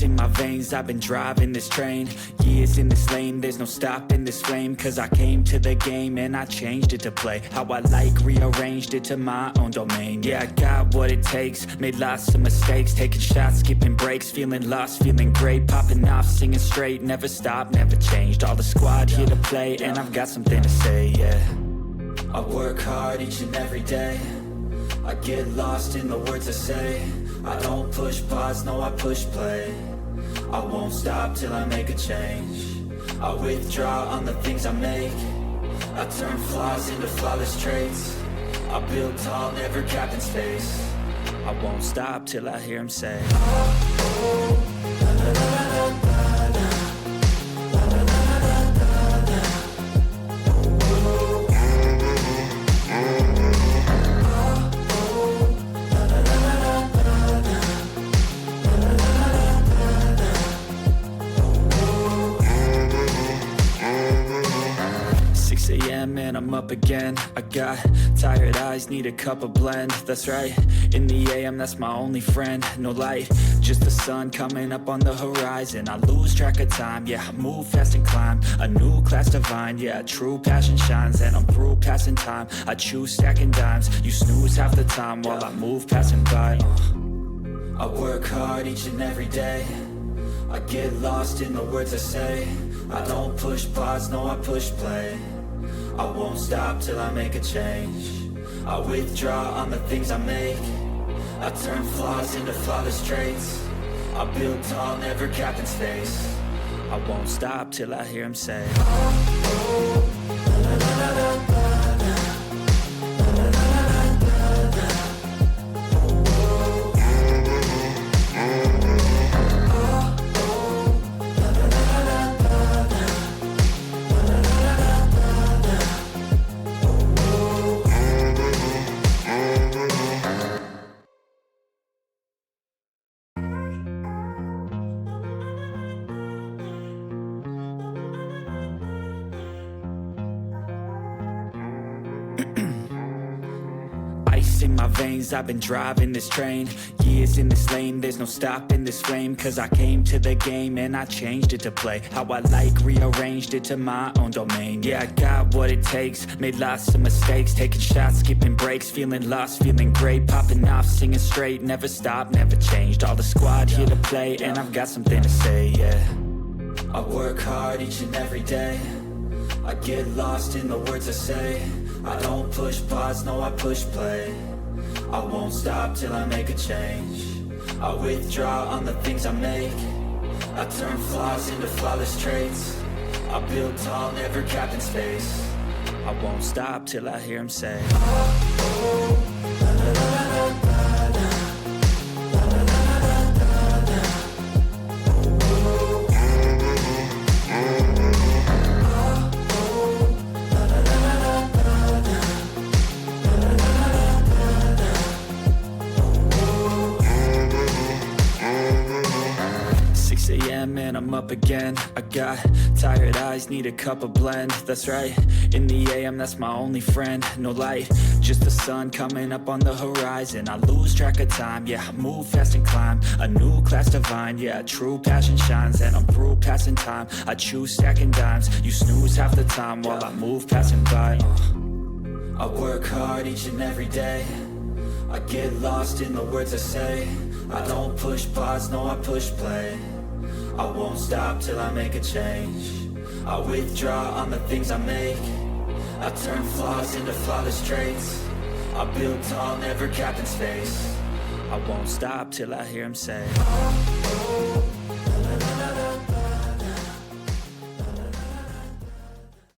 in my veins, I've been driving this train. Years in this lane, there's no stopping this flame. Cause I came to the game and I changed it to play how I like, rearranged it to my own domain. Yeah, I got what it takes, made lots of mistakes, taking shots, skipping breaks, feeling lost, feeling great, popping off, singing straight, never stopped, never changed. All the squad here to play, and I've got something to say, yeah. I work hard each and every day, I get lost in the words I say. I don't push pause, no I push play. I won't stop till I make a change. I withdraw on the things I make. I turn flaws into flawless traits. I build tall, never capped in space. I won't stop till I hear him say, oh, oh, la, la, la, la, la. And I'm up again. I got tired eyes, need a cup of blend. That's right, in the AM, that's my only friend. No light, just the sun coming up on the horizon. I lose track of time, yeah, I move fast and climb a new class divine, yeah, true passion shines. And I'm through passing time, I choose stacking dimes. You snooze half the time while I move passing by. I work hard each and every day, I get lost in the words I say. I don't push pause, no I push play. I won't stop till I make a change. I withdraw on the things I make. I turn flaws into flawless traits. I build tall, never capped in space. I won't stop till I hear him say, oh, oh, la, la, la, la, la. In my veins, I've been driving this train. Years in this lane, there's no stopping this flame. Cause I came to the game and I changed it to play how I like, rearranged it to my own domain. Yeah, I got what it takes, made lots of mistakes, taking shots, skipping breaks, feeling lost, feeling great, popping off, singing straight, never stopped, never changed. All the squad here to play, and I've got something to say, yeah. I work hard each and every day, I get lost in the words I say. I don't push pause, no I push play. I won't stop till I make a change. I withdraw on the things I make. I turn flaws into flawless traits. I build tall, never capped in space. I won't stop till I hear him say, oh, oh, la, la, la, la, la. And I'm up again. I got tired eyes, need a cup of blend. That's right, in the AM, that's my only friend. No light, just the sun coming up on the horizon. I lose track of time, yeah, I move fast and climb a new class divine, yeah, true passion shines. And I'm through passing time, I choose stacking dimes. You snooze half the time while I move passing by. I work hard each and every day, I get lost in the words I say. I don't push pause, no I push play. I won't stop till I make a change. I withdraw on the things I make. I turn flaws into flawless traits. I build tall, never capped in space. I won't stop till I hear him say, oh, oh.